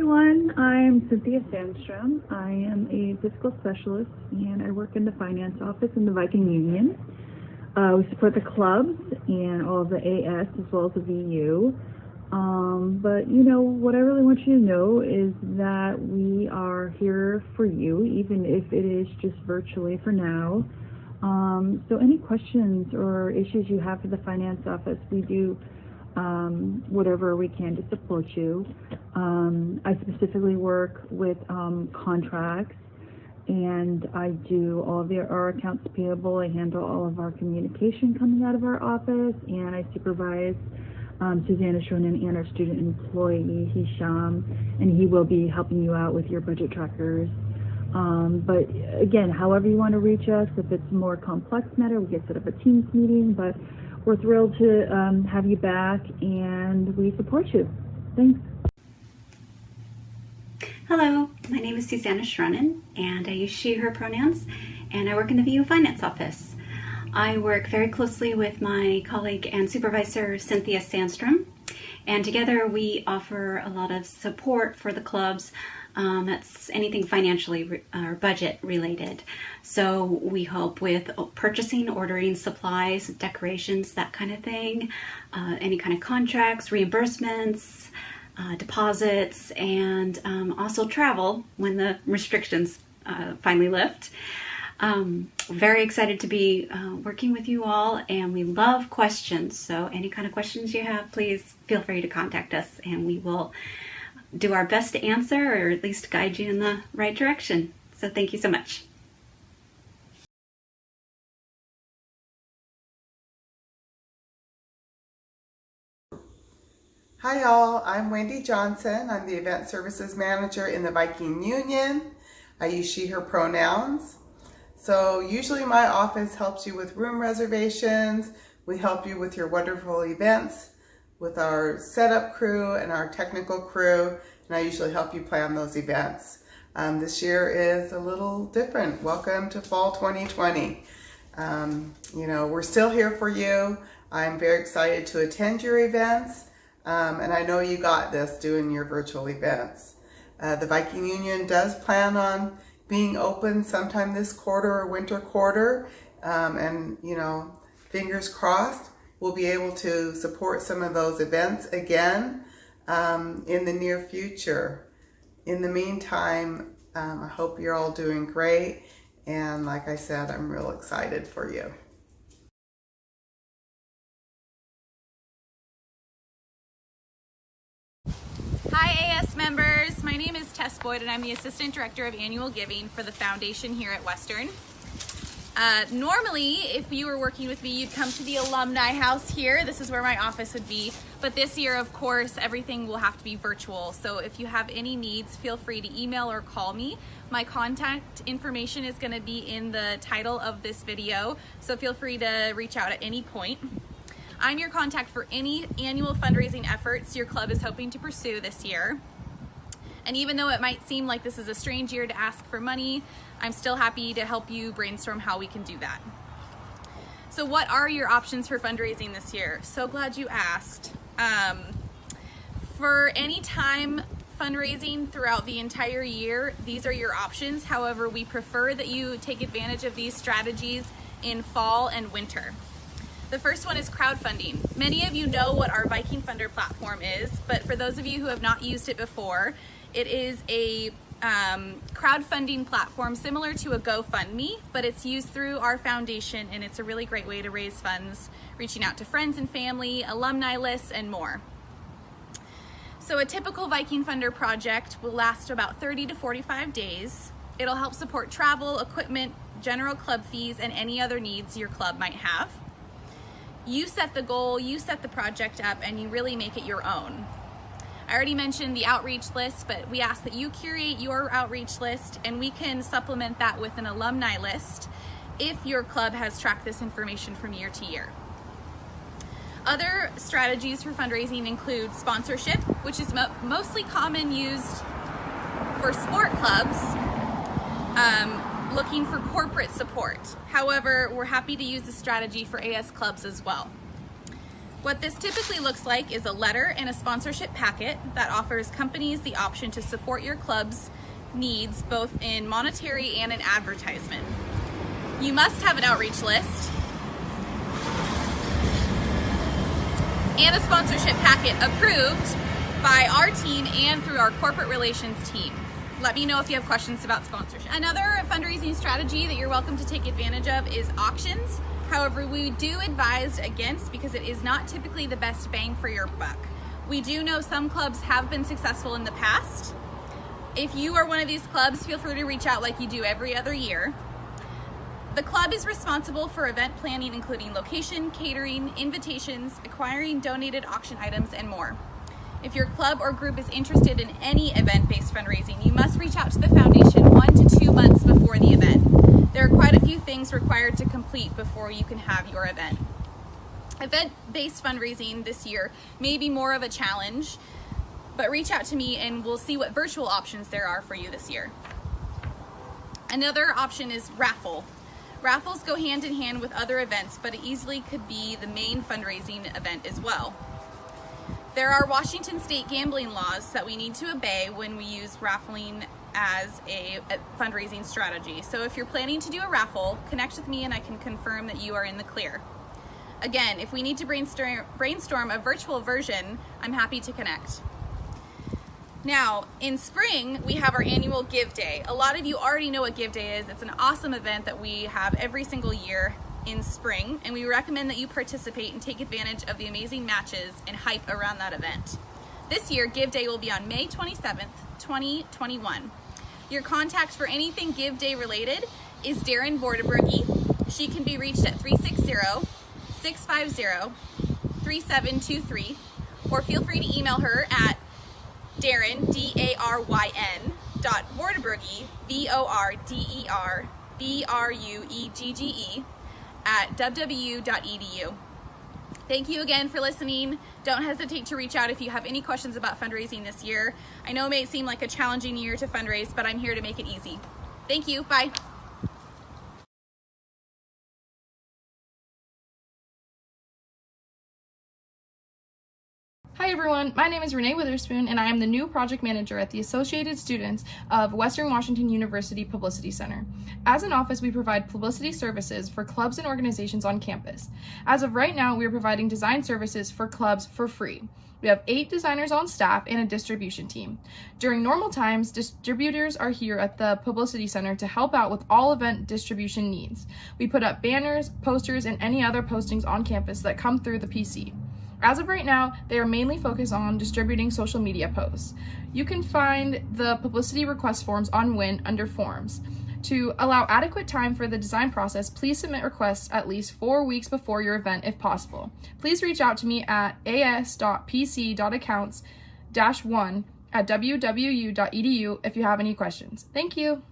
everyone, I'm Cynthia Sandstrom. I am a fiscal specialist and I work in the finance office in the Viking Union. We support the clubs and all of the AS as well as the VU. But what I really want you to know is that we are here for you, even if it is just virtually for now. So any questions or issues you have for the finance office, we do whatever we can to support you. I specifically work with contracts, and I do all of our accounts payable. I handle all of our communication coming out of our office, and I supervise Susanna, Schronen, and our student employee, Hisham, and he will be helping you out with your budget trackers. But again, however you want to reach us, if it's a more complex matter, we get set up a Teams meeting, but we're thrilled to have you back, and we support you. Thanks. Hello, my name is Susanna Schronen, and I use she, her pronouns, and I work in the VU Finance Office. I work very closely with my colleague and supervisor, Cynthia Sandstrom, and together we offer a lot of support for the clubs. That's anything financially or budget related. So we help with purchasing, ordering supplies, decorations, that kind of thing, any kind of contracts, reimbursements, deposits, and also travel when the restrictions finally lift. Very excited to be working with you all, and we love questions. So any kind of questions you have, please feel free to contact us, and we will do our best to answer, or at least guide you in the right direction. So thank you so much. Hi y'all, I'm Wendy Johnson. I'm the Event Services Manager in the Viking Union. I use she, her pronouns. So usually my office helps you with room reservations. We help you with your wonderful events with our setup crew and our technical crew, and I usually help you plan those events. This year is a little different. Welcome to fall 2020. We're still here for you. I'm very excited to attend your events, and I know you got this doing your virtual events. The Viking Union does plan on being open sometime this quarter or winter quarter, and fingers crossed we'll be able to support some of those events again in the near future. In the meantime, I hope you're all doing great, and like I said, I'm real excited for you. Hi AS members, my name is Tess Boyd and I'm the Assistant Director of Annual Giving for the Foundation here at Western. Normally, if you were working with me, you'd come to the alumni house here. This is where my office would be. But this year, of course, everything will have to be virtual. So if you have any needs, feel free to email or call me. My contact information is going to be in the title of this video, so feel free to reach out at any point. I'm your contact for any annual fundraising efforts your club is hoping to pursue this year. And even though it might seem like this is a strange year to ask for money, I'm still happy to help you brainstorm how we can do that. So what are your options for fundraising this year? So glad you asked. For any time fundraising throughout the entire year, these are your options. However, we prefer that you take advantage of these strategies in fall and winter. The first one is crowdfunding. Many of you know what our Viking Funder platform is, but for those of you who have not used it before, it is a crowdfunding platform similar to a GoFundMe, but it's used through our foundation, and it's a really great way to raise funds, reaching out to friends and family, alumni lists, and more. So a typical Viking Funder project will last about 30 to 45 days. It'll help support travel, equipment, general club fees, and any other needs your club might have. You set the goal, you set the project up, and you really make it your own. I already mentioned the outreach list, but we ask that you curate your outreach list, and we can supplement that with an alumni list if your club has tracked this information from year to year. Other strategies for fundraising include sponsorship, which is mostly common used for sport clubs looking for corporate support. However, we're happy to use this strategy for AS clubs as well. What this typically looks like is a letter and a sponsorship packet that offers companies the option to support your club's needs both in monetary and in advertisement. You must have an outreach list and a sponsorship packet approved by our team and through our corporate relations team. Let me know if you have questions about sponsorship. Another fundraising strategy that you're welcome to take advantage of is auctions. However, we do advise against because it is not typically the best bang for your buck. We do know some clubs have been successful in the past. If you are one of these clubs, feel free to reach out like you do every other year. The club is responsible for event planning, including location, catering, invitations, acquiring donated auction items, and more. If your club or group is interested in any event-based fundraising, you must reach out to the foundation 1 to 2 months before the event. There are quite a few things required to complete before you can have your event. Event-based fundraising this year may be more of a challenge, but reach out to me and we'll see what virtual options there are for you this year. Another option is raffle. Raffles go hand in hand with other events, but it easily could be the main fundraising event as well. There are Washington state gambling laws that we need to obey when we use raffling as a fundraising strategy. So if you're planning to do a raffle, connect with me and I can confirm that you are in the clear. Again, if we need to brainstorm a virtual version, I'm happy to connect. Now, in spring, we have our annual Give Day. A lot of you already know what Give Day is. It's an awesome event that we have every single year in spring, and we recommend that you participate and take advantage of the amazing matches and hype around that event. This year, Give Day will be on May 27th, 2021. Your contact for anything Give Day related is Daryn Vorderbrugge. She can be reached at 360-650-3723, or feel free to email her at Daryn, D-A-R-Y-N, Vorderbrugge, V-O-R-D-E-R-B-R-U-E-G-G-E, at www.edu. Thank you again for listening. Don't hesitate to reach out if you have any questions about fundraising this year. I know it may seem like a challenging year to fundraise, but I'm here to make it easy. Thank you. Bye. Hi everyone, my name is Renee Witherspoon and I am the new project manager at the Associated Students of Western Washington University Publicity Center. As an office, we provide publicity services for clubs and organizations on campus. As of right now, we are providing design services for clubs for free. We have 8 designers on staff and a distribution team. During normal times, distributors are here at the Publicity Center to help out with all event distribution needs. We put up banners, posters, and any other postings on campus that come through the PC. As of right now, they are mainly focused on distributing social media posts. You can find the publicity request forms on WIN under Forms. To allow adequate time for the design process, please submit requests at least 4 weeks before your event if possible. Please reach out to me at as.pc.accounts-1 at wwu.edu if you have any questions. Thank you.